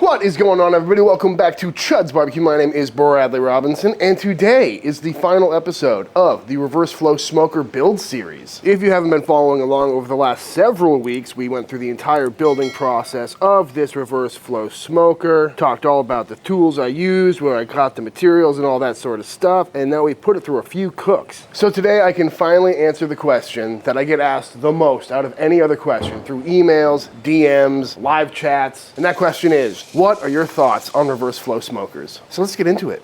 What is going on, everybody? Welcome back to Chuds BBQ. My name is Bradley Robinson, and today is the final episode of the Reverse Flow Smoker build series. If you haven't been following along over the last several weeks, we went through the entire building process of this Reverse Flow Smoker, talked all about the tools I used, where I got the materials and all that sort of stuff, and now we put it through a few cooks. So today I can finally answer the question that I get asked the most out of any other question through emails, DMs, live chats, and that question is, what are your thoughts on reverse flow smokers? So let's get into it.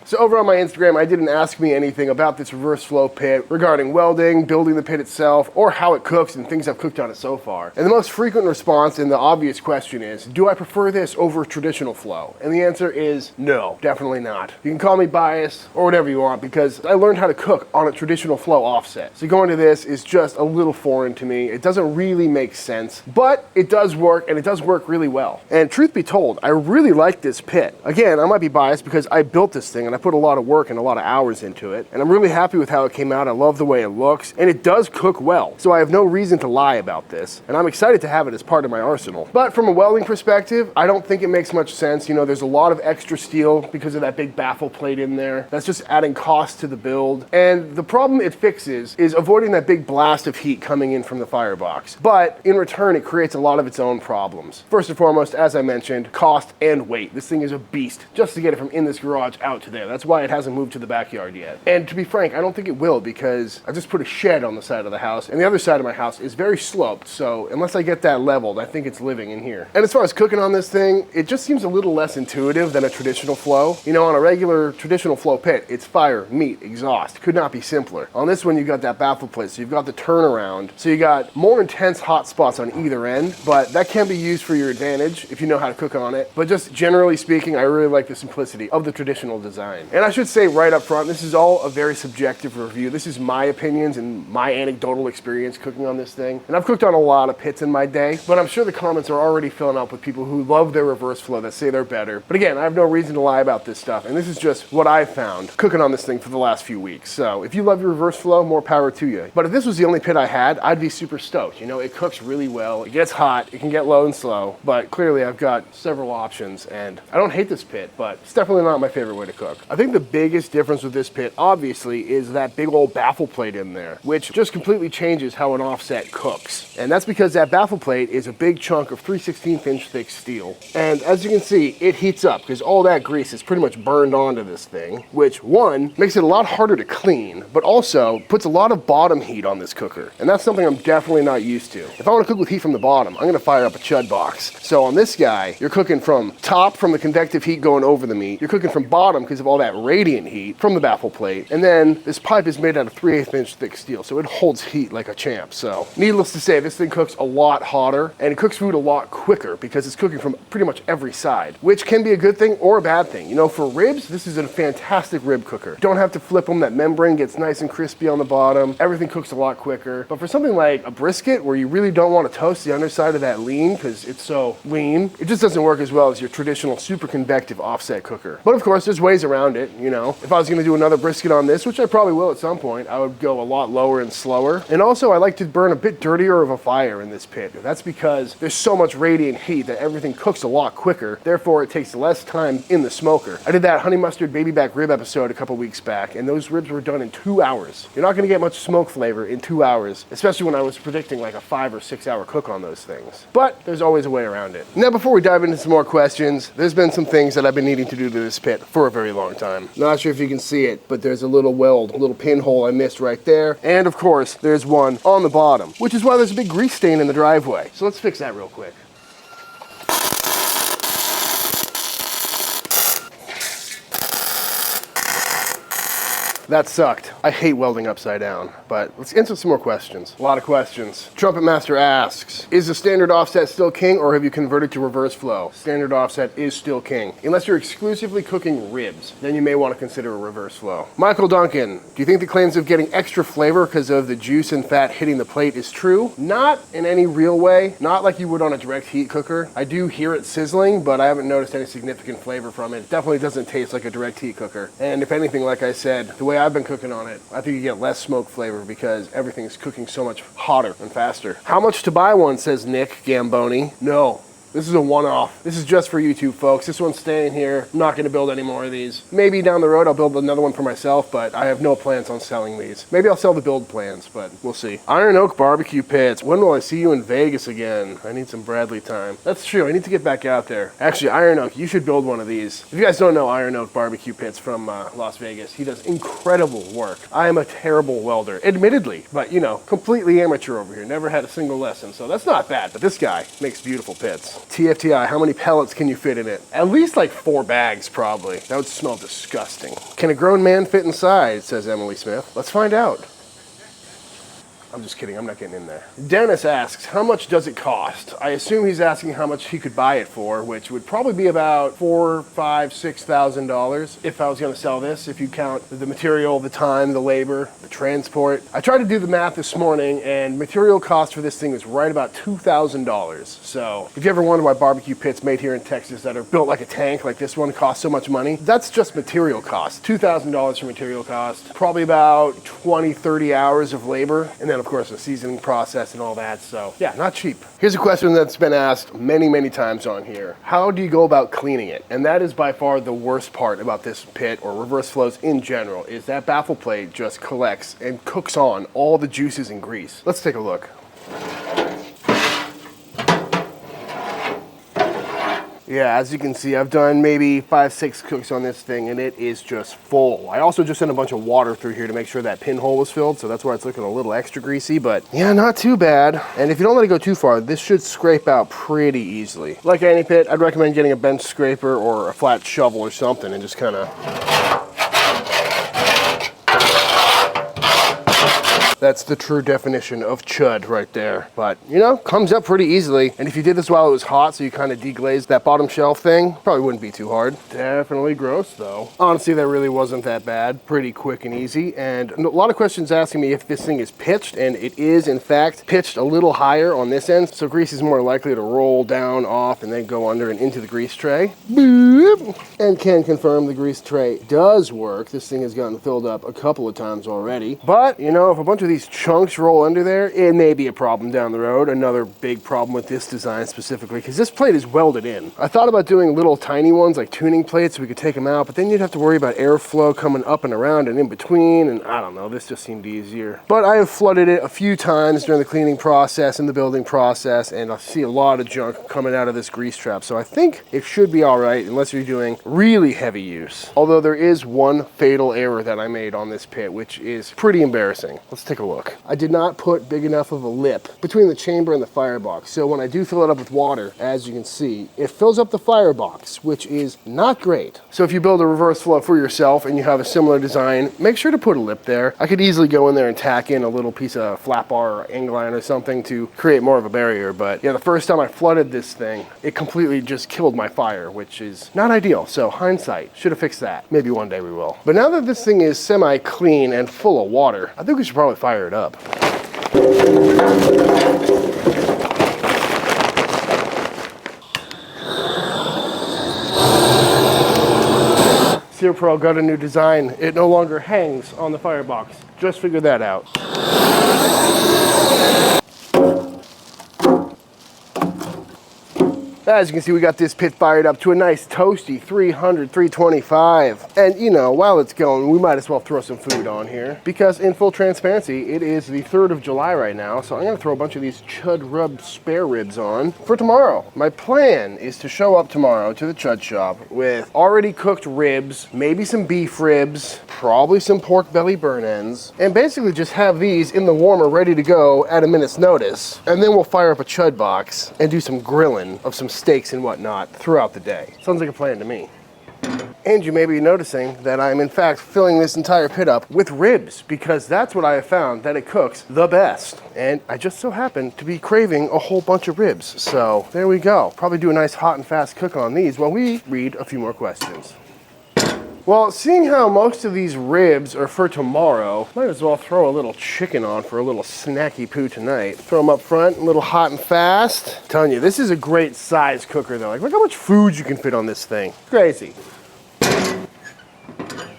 So over on my Instagram, I didn't ask me anything about this reverse flow pit regarding welding, building the pit itself, or how it cooks and things I've cooked on it so far. And the most frequent response and the obvious question is, do I prefer this over traditional flow? And the answer is no, definitely not. You can call me biased or whatever you want because I learned how to cook on a traditional flow offset. So going to this is just a little foreign to me. It doesn't really make sense, but it does work and it does work really well. And truth be told, I really like this pit. Again, I might be biased because I built this thing and I put a lot of work and a lot of hours into it, and I'm really happy with how it came out. I love the way it looks, and it does cook well, so I have no reason to lie about this, and I'm excited to have it as part of my arsenal. But from a welding perspective, I don't think it makes much sense. You know, there's a lot of extra steel because of that big baffle plate in there. That's just adding cost to the build, and the problem it fixes is avoiding that big blast of heat coming in from the firebox, but in return it creates a lot of its own problems. First and foremost, as I mentioned, cost and weight. This thing is a beast just to get it from in this garage out to there. That's why it hasn't moved to the backyard yet. And to be frank, I don't think it will because I just put a shed on the side of the house, and the other side of my house is very sloped, so unless I get that leveled, I think it's living in here. And as far as cooking on this thing, it just seems a little less intuitive than a traditional flow. You know, on a regular traditional flow pit, it's fire, meat, exhaust. Could not be simpler. On this one, you've got that baffle plate, so you've got the turnaround, so you got more intense hot spots on either end, but that can be used for your advantage if you know how to cook on it. But just generally speaking, I really like the simplicity of the traditional design. And I should say right up front, this is all a very subjective review. This is my opinions and my anecdotal experience cooking on this thing. And I've cooked on a lot of pits in my day, but I'm sure the comments are already filling up with people who love their reverse flow that say they're better. But again, I have no reason to lie about this stuff, and this is just what I've found cooking on this thing for the last few weeks. So if you love your reverse flow, more power to you. But if this was the only pit I had, I'd be super stoked. You know, it cooks really well, it gets hot, it can get low and slow, but clearly I've got several options, and I don't hate this pit, but it's definitely not my favorite way to cook. I think the biggest difference with this pit, obviously, is that big old baffle plate in there, which just completely changes how an offset cooks. And that's because that baffle plate is a big chunk of 3/16 inch thick steel. And as you can see, it heats up because all that grease is pretty much burned onto this thing, which one, makes it a lot harder to clean, but also puts a lot of bottom heat on this cooker. And that's something I'm definitely not used to. If I want to cook with heat from the bottom, I'm gonna fire up a Chud box. So on this guy, you're cooking from top from the convective heat going over the meat. You're cooking from bottom because of all that radiant heat from the baffle plate. And then this pipe is made out of 3/8 inch thick steel, so it holds heat like a champ. So needless to say, this thing cooks a lot hotter, and it cooks food a lot quicker because it's cooking from pretty much every side, which can be a good thing or a bad thing. You know, for ribs, this is a fantastic rib cooker. Don't have to flip them. That membrane gets nice and crispy on the bottom. Everything cooks a lot quicker. But for something like a brisket, where you really don't want to toast the underside of that lean because it's so lean, it just doesn't work as well as your traditional super convective offset cooker. But of course, there's ways around it. You know, if I was going to do another brisket on this, which I probably will at some point, I would go a lot lower and slower. And also, I like to burn a bit dirtier of a fire in this pit. That's because there's so much radiant heat that everything cooks a lot quicker. Therefore, it takes less time in the smoker. I did that honey mustard baby back rib episode a couple weeks back, and those ribs were done in 2 hours. You're not going to get much smoke flavor in 2 hours, especially when I was predicting like a 5 or 6 hour cook on those things. But there's always a way around it. Now, before we dive into some more questions, there's been some things that I've been needing to do to this pit for a very long time. Not sure if you can see it, but there's a little weld, a little pinhole I missed right there. And of course, there's one on the bottom, which is why there's a big grease stain in the driveway. So let's fix that real quick. That sucked. I hate welding upside down, but let's answer some more questions. A lot of questions. Trumpet Master asks, is the standard offset still king or have you converted to reverse flow? Standard offset is still king. Unless you're exclusively cooking ribs, then you may want to consider a reverse flow. Michael Duncan, do you think the claims of getting extra flavor because of the juice and fat hitting the plate is true? Not in any real way, not like you would on a direct heat cooker. I do hear it sizzling, but I haven't noticed any significant flavor from it. It definitely doesn't taste like a direct heat cooker. And if anything, like I said, the way I've been cooking on it, I think you get less smoke flavor because everything's cooking so much hotter and faster. How much to buy one, says Nick Gamboni. No, This is a one-off. This is just for YouTube, folks. This one's staying here. I'm not gonna build any more of these. Maybe down the road I'll build another one for myself, but I have no plans on selling these. Maybe I'll sell the build plans, but we'll see. Iron Oak barbecue pits. When will I see you in Vegas again? I need some Bradley time. That's true, I need to get back out there. Actually, Iron Oak, you should build one of these. If you guys don't know Iron Oak barbecue pits from Las Vegas, he does incredible work. I am a terrible welder, admittedly, but you know, completely amateur over here. Never had a single lesson, so that's not bad, but this guy makes beautiful pits. TFTI, how many pellets can you fit in it? At least like 4 bags, probably. That would smell disgusting. Can a grown man fit inside, says Emily Smith. Let's find out. I'm just kidding, I'm not getting in there. Dennis asks, how much does it cost? I assume he's asking how much he could buy it for, which would probably be about $4,000, $5,000, $6,000 if I was gonna sell this, if you count the material, the time, the labor, the transport. I tried to do the math this morning, and material cost for this thing is right about $2,000. So if you ever wonder why barbecue pits made here in Texas that are built like a tank, like this one, cost so much money, that's just material cost. $2,000 for material cost, probably about 20, 30 hours of labor, and then of course the seasoning process and all that, so yeah, not cheap. Here's a question that's been asked many, many times on here. How do you go about cleaning it? And that is by far the worst part about this pit or reverse flows in general, is that baffle plate just collects and cooks on all the juices and grease. Let's take a look. Yeah, as you can see, I've done maybe 5, 6 cooks on this thing, and it is just full. I also just sent a bunch of water through here to make sure that pinhole was filled, so that's why it's looking a little extra greasy, but yeah, not too bad. And if you don't let it go too far, this should scrape out pretty easily. Like any pit, I'd recommend getting a bench scraper or a flat shovel or something and just kind of... That's the true definition of chud right there. But, you know, comes up pretty easily. And if you did this while it was hot, so you kind of deglazed that bottom shelf thing, probably wouldn't be too hard. Definitely gross, though. Honestly, that really wasn't that bad. Pretty quick and easy. And a lot of questions asking me if this thing is pitched, and it is, in fact, pitched a little higher on this end, so grease is more likely to roll down, off, and then go under and into the grease tray. Boop. And can confirm the grease tray does work. This thing has gotten filled up a couple of times already. But, you know, if a bunch of these chunks roll under there, it may be a problem down the road. Another big problem with this design specifically, because this plate is welded in. I thought about doing little tiny ones like tuning plates so we could take them out, but then you'd have to worry about airflow coming up and around and in between, and I don't know, this just seemed easier. But I have flooded it a few times during the cleaning process and the building process, and I see a lot of junk coming out of this grease trap, so I think it should be all right unless you're doing really heavy use. Although there is one fatal error that I made on this pit, which is pretty embarrassing. Let's take a look. I did not put big enough of a lip between the chamber and the firebox. So when I do fill it up with water, as you can see, it fills up the firebox, which is not great. So if you build a reverse flow for yourself and you have a similar design, make sure to put a lip there. I could easily go in there and tack in a little piece of flat bar or angle iron or something to create more of a barrier. But yeah, the first time I flooded this thing, it completely just killed my fire, which is not ideal. So hindsight, should have fixed that. Maybe one day we will. But now that this thing is semi-clean and full of water, I think we should probably fire it up. Sear Pro got a new design. It no longer hangs on the firebox. Just figured that out. As you can see, we got this pit fired up to a nice toasty 300, 325. And you know, while it's going, we might as well throw some food on here, because in full transparency, it is the 3rd of July right now, so I'm gonna throw a bunch of these Chud rub spare ribs on for tomorrow. My plan is to show up tomorrow to the Chud shop with already cooked ribs, maybe some beef ribs, probably some pork belly burn ends, and basically just have these in the warmer ready to go at a minute's notice. And then we'll fire up a Chud box and do some grilling of some steaks and whatnot throughout the day. Sounds like a plan to me. And you may be noticing that I'm in fact filling this entire pit up with ribs, because that's what I have found that it cooks the best. And I just so happen to be craving a whole bunch of ribs. So there we go. Probably do a nice hot and fast cook on these while we read a few more questions. Well, seeing how most of these ribs are for tomorrow, might as well throw a little chicken on for a little snacky poo tonight. Throw them up front, a little hot and fast. I'm telling you, this is a great size cooker though. Like, look how much food you can fit on this thing. Crazy.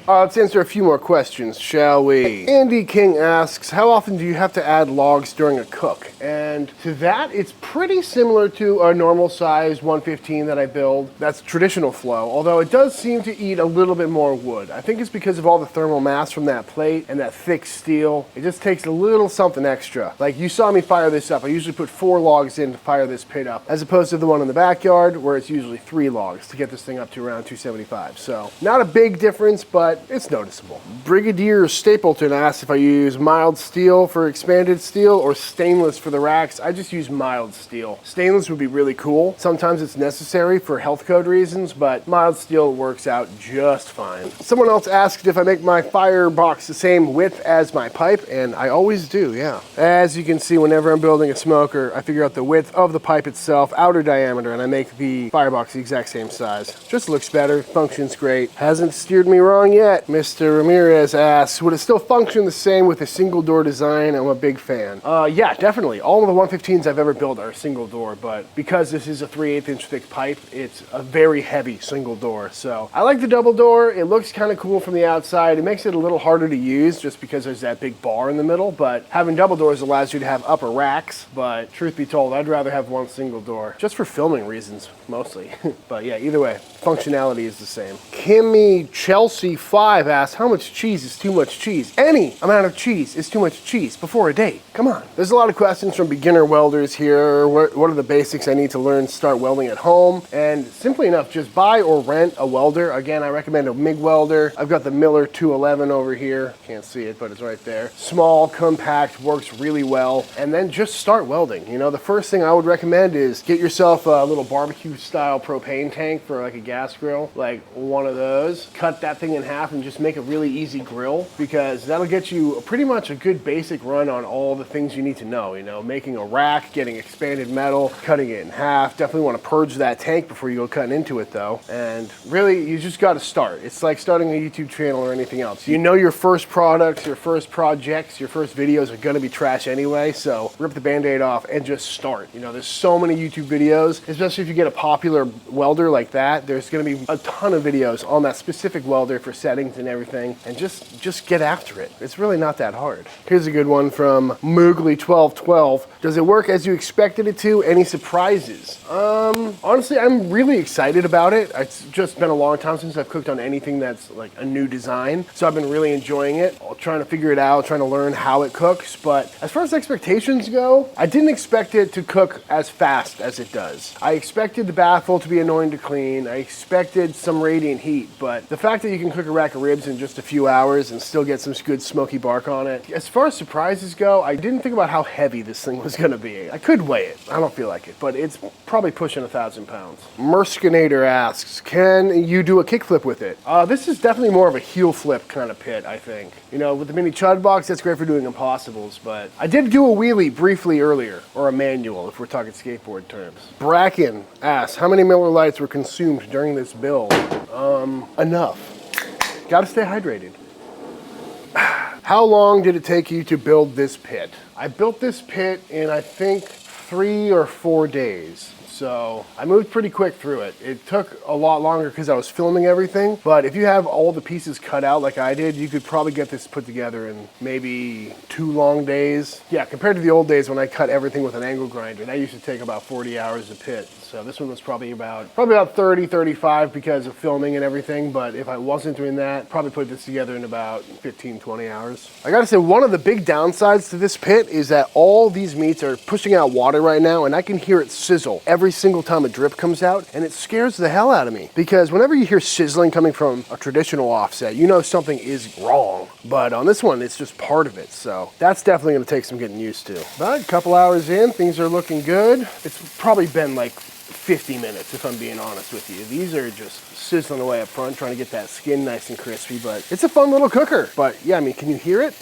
Let's answer a few more questions, shall we? Andy King asks, how often do you have to add logs during a cook? And to that, it's pretty similar to a normal size 115 that I build. That's traditional flow, although it does seem to eat a little bit more wood. I think it's because of all the thermal mass from that plate and that thick steel. It just takes a little something extra. Like you saw me fire this up. I usually put 4 logs in to fire this pit up, as opposed to the one in the backyard where it's usually 3 logs to get this thing up to around 275. So not a big difference, but it's noticeable. Brigadier Stapleton asks if I use mild steel for expanded steel or stainless for the racks. I just use mild steel. Stainless would be really cool. Sometimes it's necessary for health code reasons, but mild steel works out just fine. Someone else asked if I make my firebox the same width as my pipe, and I always do, yeah. As you can see, whenever I'm building a smoker, I figure out the width of the pipe itself, outer diameter, and I make the firebox the exact same size. Just looks better, functions great. Hasn't steered me wrong yet. Mr. Ramirez asks, would it still function the same with a single door design? I'm a big fan. Yeah, definitely. All of the 115s I've ever built are single door, but because this is a 3/8 inch thick pipe, it's a very heavy single door. So I like the double door. It looks kind of cool from the outside. It makes it a little harder to use just because there's that big bar in the middle, but having double doors allows you to have upper racks. But truth be told, I'd rather have one single door, just for filming reasons, mostly. But yeah, either way, functionality is the same. Kimmy Chelsea 5 asks, how much cheese is too much cheese? Any amount of cheese is too much cheese before a date. Come on. There's a lot of questions from beginner welders here. What are the basics I need to learn to start welding at home? And simply enough, just buy or rent a welder. Again, I recommend a MIG welder. I've got the Miller 211 over here. Can't see it, but it's right there. Small, compact, works really well. And then just start welding. You know, the first thing I would recommend is get yourself a little barbecue style propane tank for like a gas grill, like one of those. Cut that thing in half and just make a really easy grill, because that'll get you pretty much a good basic run on all the things you need to know. You know, making a rack, getting expanded metal, cutting it in half. Definitely want to purge that tank before you go cutting into it though. And really, you just got to start. It's like starting a YouTube channel or anything else. You know your first products, your first projects, your first videos are going to be trash anyway, so rip the band-aid off and just start. You know, there's so many YouTube videos, especially if you get a popular welder like that. There's going to be a ton of videos on that specific welder for settings and everything, and just get after it. It's really not that hard. Here's a good one from Moogly1212. Does it work as you expected it to? Any surprises? Honestly, I'm really excited about it. It's just been a long time since I've cooked on anything that's like a new design, so I've been really enjoying it. Trying to figure it out, trying to learn how it cooks. But as far as expectations go, I didn't expect it to cook as fast as it does. I expected the baffle to be annoying to clean. I expected some radiant heat, but the fact that you can cook a rack of ribs in just a few hours and still get some good smoky bark on it. As far as surprises go, I didn't think about how heavy this thing was gonna be. I could weigh it. I don't feel like it, but it's probably pushing 1,000 pounds. Merskinator asks, can you do a kickflip with it? This is definitely more of a heel flip kind of pit, I think. You know, with the mini Chud box, that's great for doing impossibles, but I did do a wheelie briefly earlier, or a manual if we're talking skateboard terms. Bracken asks, how many Miller Lights were consumed during this build? Enough. Gotta stay hydrated. How long did it take you to build this pit? I built this pit in, I think, 3 or 4 days. So I moved pretty quick through it. It took a lot longer because I was filming everything, but if you have all the pieces cut out like I did, you could probably get this put together in maybe 2 long days. Yeah, compared to the old days when I cut everything with an angle grinder, that used to take about 40 hours a pit. So this one was probably about 30, 35 because of filming and everything, but if I wasn't doing that, probably put this together in about 15, 20 hours. I gotta say, one of the big downsides to this pit is that all these meats are pushing out water right now, and I can hear it sizzle every single time a drip comes out, and it scares the hell out of me, because whenever you hear sizzling coming from a traditional offset, you know something is wrong. But on this one, it's just part of it, so that's definitely gonna take some getting used to. But a couple hours in, things are looking good. It's probably been like 50 minutes if I'm being honest with you. These are just sizzling away up front, trying to get that skin nice and crispy, but it's a fun little cooker. But yeah, I mean, can you hear it?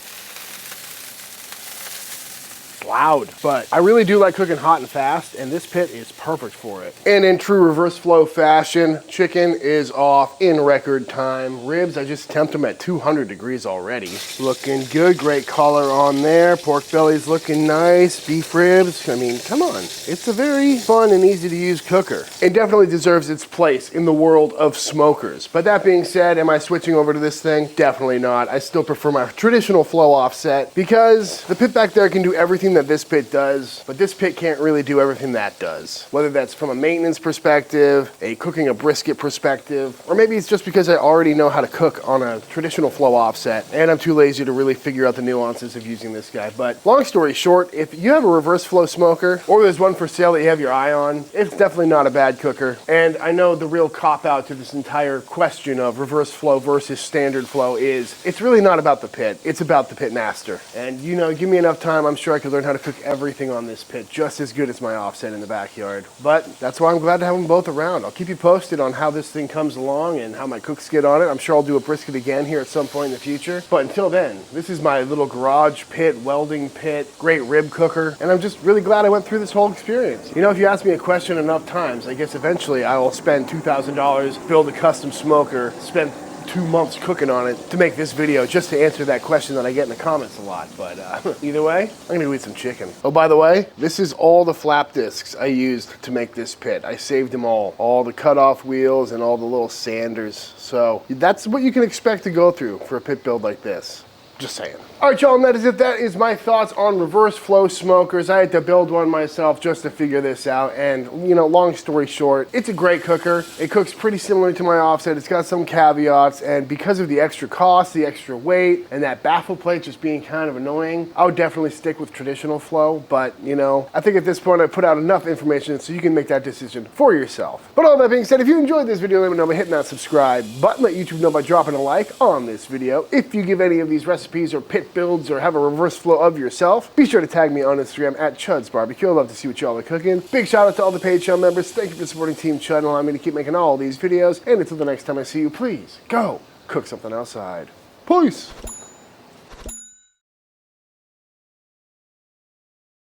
It's loud, but I really do like cooking hot and fast, and this pit is perfect for it. And in true reverse flow fashion, chicken is off in record time. Ribs, I just temped them at 200 degrees already. Looking good, great color on there. Pork belly's looking nice. Beef ribs, I mean, come on. It's a very fun and easy to use cooker. It definitely deserves its place in the world of smokers. But that being said, am I switching over to this thing? Definitely not. I still prefer my traditional flow offset because the pit back there can do everything that this pit does, but this pit can't really do everything that does. Whether that's from a maintenance perspective, a cooking a brisket perspective, or maybe it's just because I already know how to cook on a traditional flow offset and I'm too lazy to really figure out the nuances of using this guy. But long story short, if you have a reverse flow smoker or there's one for sale that you have your eye on, it's definitely not a bad cooker. And I know the real cop out to this entire question of reverse flow versus standard flow is it's really not about the pit, it's about the pit master. And you know, give me enough time, I'm sure I could learn how to cook everything on this pit just as good as my offset in the backyard. But that's why I'm glad to have them both around. I'll keep you posted on how this thing comes along and how my cooks get on it. I'm sure I'll do a brisket again here at some point in the future. But until then, this is my little garage pit, welding pit, great rib cooker, and I'm just really glad I went through this whole experience. You know, if you ask me a question enough times, I guess eventually I will spend $2,000, build a custom smoker, spend 2 months cooking on it to make this video just to answer that question that I get in the comments a lot. But either way, I'm gonna go eat some chicken. Oh, by the way, this is all the flap discs I used to make this pit. I saved them all the cutoff wheels and all the little sanders. So that's what you can expect to go through for a pit build like this. Just saying. All right, y'all, and that is it. That is my thoughts on reverse flow smokers. I had to build one myself just to figure this out. And, you know, long story short, it's a great cooker. It cooks pretty similar to my offset. It's got some caveats. And because of the extra cost, the extra weight, and that baffle plate just being kind of annoying, I would definitely stick with traditional flow. But, you know, I think at this point I put out enough information so you can make that decision for yourself. But all that being said, if you enjoyed this video, let me know by hitting that subscribe button. Let YouTube know by dropping a like on this video. If you give any of these recipes or pit builds or have a reverse flow of yourself, be sure to tag me on Instagram at Chuds BBQ. I'd love to see what y'all are cooking. Big shout out to all the Patreon members. Thank you for supporting Team Chud and allowing me to keep making all these videos. And until the next time I see you, please go cook something outside. Peace.